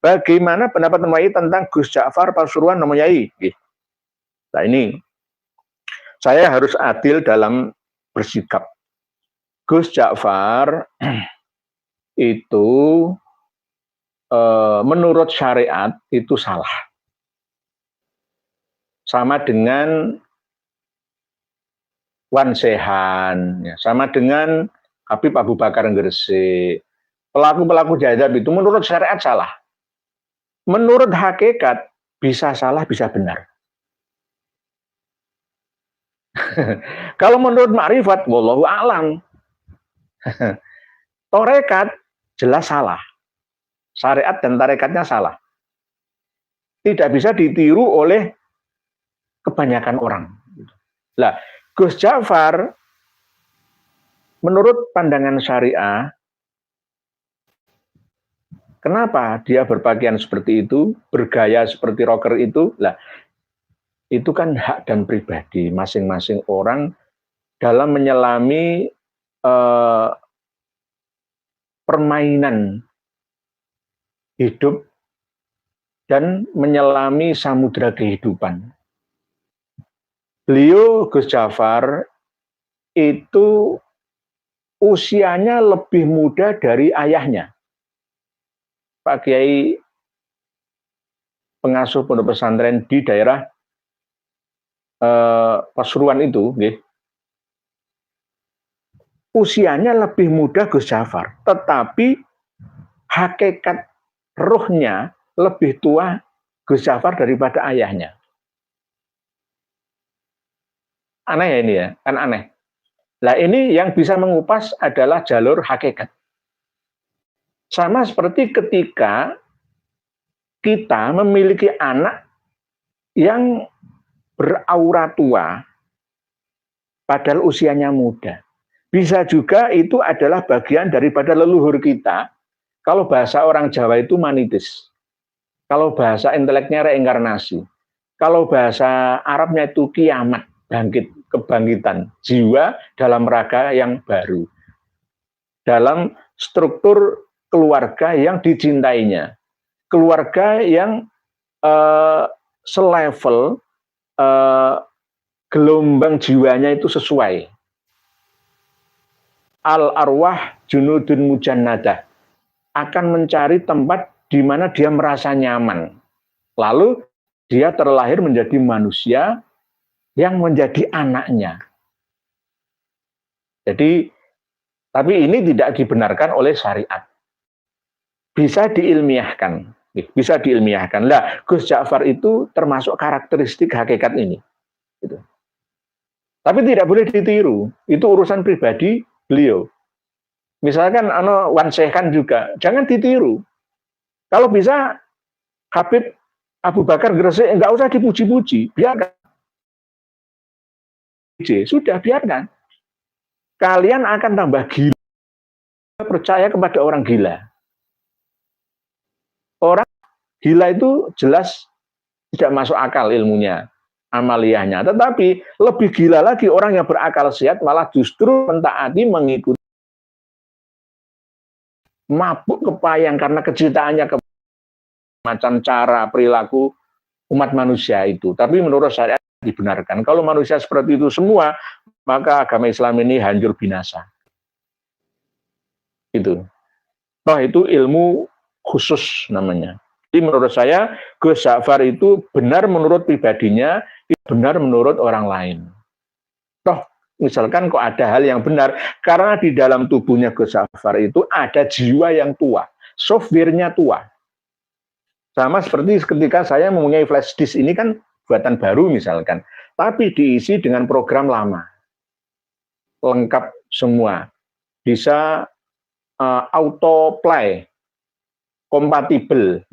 Bagaimana pendapat Nyai tentang Gus Ja'far Pasuruan Nyai? Nah ini, saya harus adil dalam bersikap. Gus Ja'far itu menurut syariat itu salah. Sama dengan Wan Sehan, ya, sama dengan Habib Abu Bakar Gresik. Pelaku-pelaku jihad itu menurut syariat salah. Menurut hakikat bisa salah, bisa benar. Kalau menurut makrifat, wallahu a'lam. Torekat jelas salah. Syariat dan tarekatnya salah. Tidak bisa ditiru oleh kebanyakan orang. Lah, Gus Ja'far menurut pandangan syariah, kenapa dia berpakaian seperti itu, bergaya seperti rocker itu? Lah, itu kan hak dan pribadi masing-masing orang dalam menyelami permainan hidup dan menyelami samudra kehidupan. Beliau, Gus Ja'far, itu usianya lebih muda dari ayahnya. Pak Kiai pengasuh pondok pesantren di daerah Pasuruan itu, usianya lebih muda Gus Ja'far, tetapi hakikat ruhnya lebih tua Gus Ja'far daripada ayahnya. Aneh ya ini ya, kan aneh. Nah ini yang bisa mengupas adalah jalur hakikat. Sama seperti ketika kita memiliki anak yang beraura tua, padahal usianya muda. Bisa juga itu adalah bagian daripada leluhur kita. Kalau bahasa orang Jawa itu manitis. Kalau bahasa inteleknya reinkarnasi. Kalau bahasa Arabnya itu kiamat, bangkit, kebangkitan jiwa dalam raga yang baru. Dalam struktur keluarga yang dicintainya. Keluarga yang selevel, gelombang jiwanya itu sesuai. Al-arwah junudun mujannadah, akan mencari tempat di mana dia merasa nyaman. Lalu dia terlahir menjadi manusia yang menjadi anaknya. Jadi, tapi ini tidak dibenarkan oleh syariat. Bisa diilmiahkan. Bisa diilmiahkan. Lah, Gus Ja'far itu termasuk karakteristik hakikat ini. Gitu. Tapi tidak boleh ditiru. Itu urusan pribadi beliau. Misalkan Wan Sehan juga, jangan ditiru. Kalau bisa Habib Abu Bakar Gresik nggak usah dipuji-puji, biarkan. Sudah, biarkan. Kalian akan tambah gila. Percaya kepada orang gila. Orang gila itu jelas tidak masuk akal ilmunya, amaliyahnya. Tetapi lebih gila lagi orang yang berakal sehat malah justru mentaati, mengikuti, mabuk kepayang karena kecintaannya ke macam cara perilaku umat manusia itu. Tapi menurut syariat dibenarkan. Kalau manusia seperti itu semua, maka agama Islam ini hancur binasa. Itu. Nah, itu ilmu khusus namanya. Jadi menurut saya Gus Ja'far itu benar menurut pribadinya, benar menurut orang lain. Toh misalkan kok ada hal yang benar, karena di dalam tubuhnya Gus Ja'far itu ada jiwa yang tua, softwarenya tua. Sama seperti ketika saya mempunyai flash disk ini kan buatan baru misalkan, tapi diisi dengan program lama. Lengkap semua. Bisa auto play, kompatibel.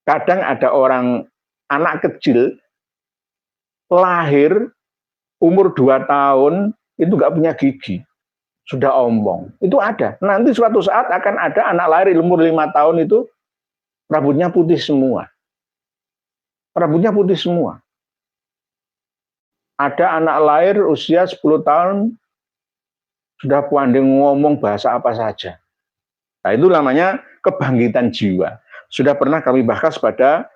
Kadang ada orang anak kecil lahir umur 2 tahun itu nggak punya gigi, sudah ompong. Itu ada. Nanti suatu saat akan ada anak lahir umur 5 tahun itu rambutnya putih semua. Rambutnya putih semua. Ada anak lahir usia 10 tahun sudah pandai ngomong bahasa apa saja. Nah, itu namanya kebangkitan jiwa. Sudah pernah kami bahas pada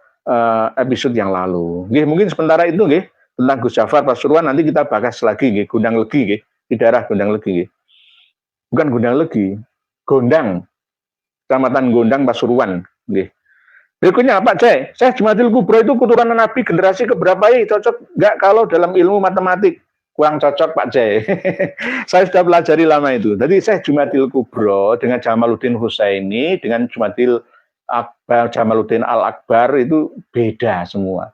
episode yang lalu. Nggih, mungkin sementara itu nggih tentang Gus Jafar Pasuruan nanti kita bahas lagi nggih, Gondang Legi nggih, di daerah Gondang Legi nggih. Bukan Gondang Legi, Gondang. Kecamatan Gondang Pasuruan nggih. Berikutnya Pak Cai, Syekh Jumatil Kubro itu keturunan Nabi generasi keberapa ya? Cocok nggak kalau dalam ilmu matematik? Kurang cocok Pak Cai. Saya sudah pelajari lama itu. Jadi Syekh Jumatil Kubro dengan Jamaluddin Husaini, dengan Jumatil Akbar, Jamaluddin Al-Akbar itu beda semua.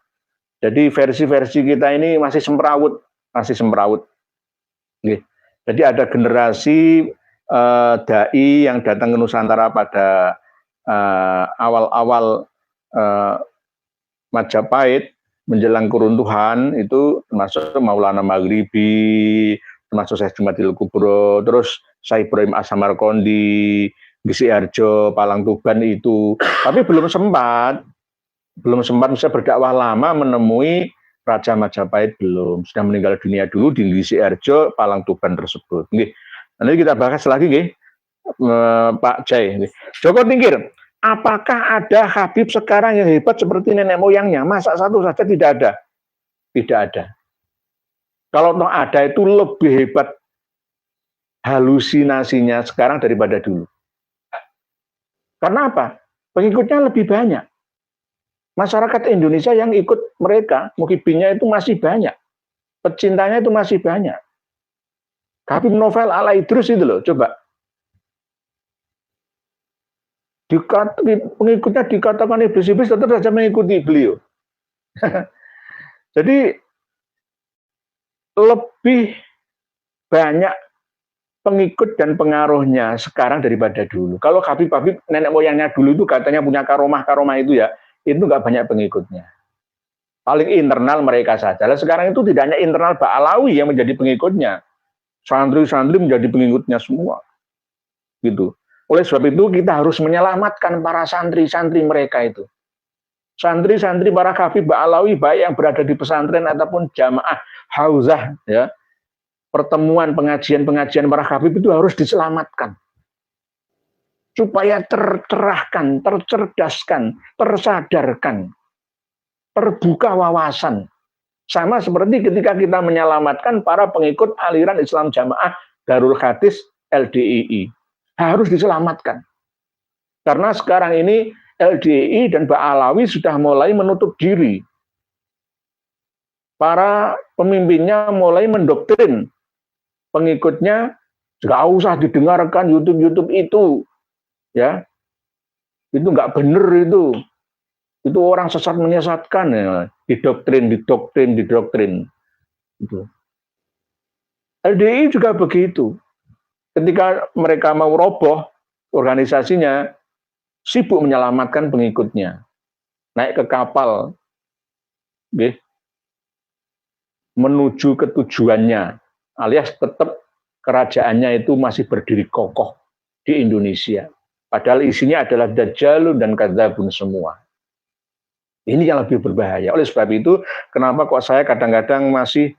Jadi versi-versi kita ini masih semrawut. Jadi ada generasi dai yang datang ke Nusantara pada awal-awal Majapahit menjelang keruntuhan itu termasuk Maulana Maghribi, termasuk Syekh Jumatil Kubro, terus Syekh Ibrahim As-Samarqandi, Gisi Harjo, Palang Tuban itu. Tapi belum sempat bisa berdakwah lama menemui Raja Majapahit belum. Sudah meninggal dunia dulu di Gisi Harjo, Palang Tuban tersebut. Nanti kita bahas lagi nggih, Pak Jai. Joko Tingkir, apakah ada Habib sekarang yang hebat seperti nenek moyangnya? Masa satu saja tidak ada? Tidak ada. Kalau toh ada itu lebih hebat halusinasinya sekarang daripada dulu. Karena apa? Pengikutnya lebih banyak. Masyarakat Indonesia yang ikut mereka, muhibinnya itu masih banyak. Pecintanya itu masih banyak. Habib Novel Al-Idrus itu loh, coba. Pengikutnya dikatakan iblis-iblis tetap saja mengikuti beliau. Jadi lebih banyak pengikut dan pengaruhnya sekarang daripada dulu. Kalau Habib-Habib nenek moyangnya dulu itu katanya punya karomah itu ya, itu nggak banyak pengikutnya. Paling internal mereka saja. Nah, sekarang itu tidak hanya internal Ba'alawi yang menjadi pengikutnya. Santri-santri menjadi pengikutnya semua. Gitu. Oleh sebab itu kita harus menyelamatkan para santri-santri mereka itu. Santri-santri para Habib Ba'alawi baik yang berada di pesantren ataupun jamaah hauzah ya. Pertemuan pengajian-pengajian para Habib itu harus diselamatkan. Supaya tercerahkan, tercerdaskan, tersadarkan, terbuka wawasan. Sama seperti ketika kita menyelamatkan para pengikut aliran Islam Jamaah Darul Hadis LDII. Harus diselamatkan. Karena sekarang ini LDII dan Ba'alawi sudah mulai menutup diri. Para pemimpinnya mulai mendoktrin pengikutnya, nggak usah didengarkan YouTube itu. Ya, itu nggak benar itu orang sesat menyesatkan ya, didoktrin itu. LDI juga begitu, ketika mereka mau roboh organisasinya, sibuk menyelamatkan pengikutnya, naik ke kapal menuju ke tujuannya, alias tetap kerajaannya itu masih berdiri kokoh di Indonesia. Padahal isinya adalah dajjalun dan kadzabun semua. Ini yang lebih berbahaya. Oleh sebab itu, kenapa kok saya kadang-kadang masih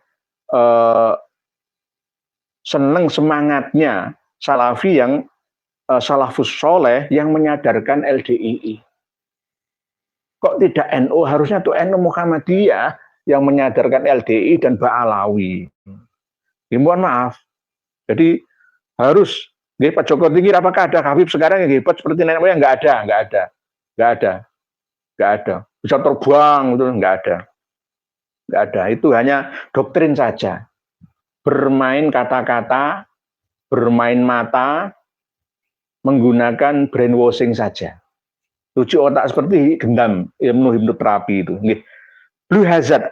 senang semangatnya Salafi yang Salafus Soleh yang menyadarkan LDII. Kok tidak NU? Harusnya tuh NU Muhammadiyah yang menyadarkan LDI dan Ba'alawi. Mohon maaf. Jadi harus Pak Joko Tingkir, apakah ada Habib sekarang yang hebat seperti nenek moyang? Nggak ada. Bisa terbang itu nggak ada. Itu hanya doktrin saja. Bermain kata-kata, bermain mata, menggunakan brainwashing saja. Cuci otak seperti gendam ilmu hipnoterapi itu. Blue Hazard.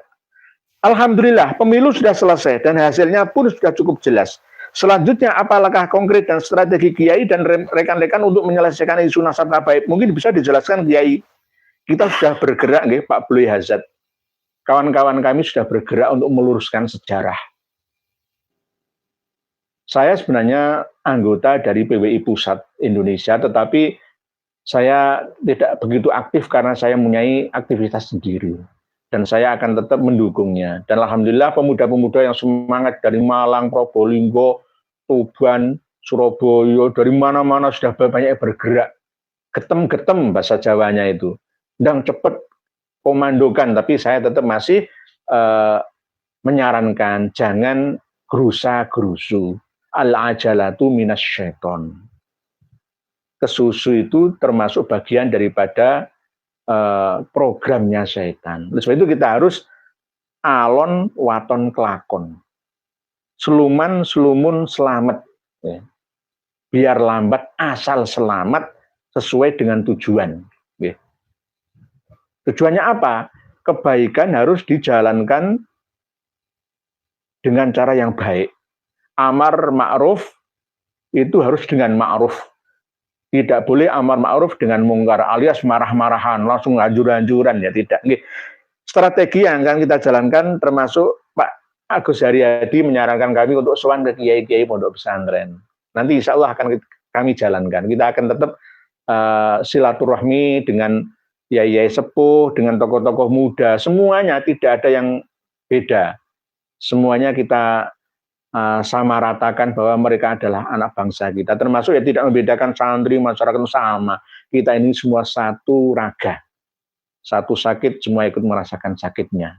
Alhamdulillah pemilu sudah selesai dan hasilnya pun sudah cukup jelas. Selanjutnya, apa langkah konkret dan strategi Kiai dan rekan-rekan untuk menyelesaikan isu nasab tabaib? Mungkin bisa dijelaskan Kiai. Kita sudah bergerak, Pak Blue Hazard. Kawan-kawan kami sudah bergerak untuk meluruskan sejarah. Saya sebenarnya anggota dari PWI Pusat Indonesia, tetapi saya tidak begitu aktif karena saya mempunyai aktivitas sendiri. Dan saya akan tetap mendukungnya. Dan alhamdulillah pemuda-pemuda yang semangat dari Malang, Probolinggo, Tuban, Surabaya, dari mana-mana sudah banyak bergerak. Getem-getem bahasa Jawanya itu. Ndang cepet komandokan, tapi saya tetap masih menyarankan jangan gerusa-gerusu. Al-ajalatu minasyaiton. Kesusu itu termasuk bagian daripada programnya setan. Oleh sebab itu kita harus alon waton kelakon. Seluman selumun selamat. Ya. Biar lambat asal selamat sesuai dengan tujuan. Ya. Tujuannya apa? Kebaikan harus dijalankan dengan cara yang baik. Amar ma'ruf itu harus dengan ma'ruf. Tidak boleh amar ma'ruf dengan mungkar, alias marah-marahan, langsung hancur-hancuran, ya tidak. Strategi yang akan kita jalankan termasuk Pak Agus Haryadi menyarankan kami untuk sowan ke kiai-kiai pondok pesantren. Nanti insya Allah akan kami jalankan. Kita akan tetap silaturahmi dengan yai-yai sepuh, dengan tokoh-tokoh muda. Semuanya tidak ada yang beda. Semuanya kita sama ratakan bahwa mereka adalah anak bangsa kita. Termasuk ya tidak membedakan santri, masyarakat sama. Kita ini semua satu raga. Satu sakit, semua ikut merasakan sakitnya.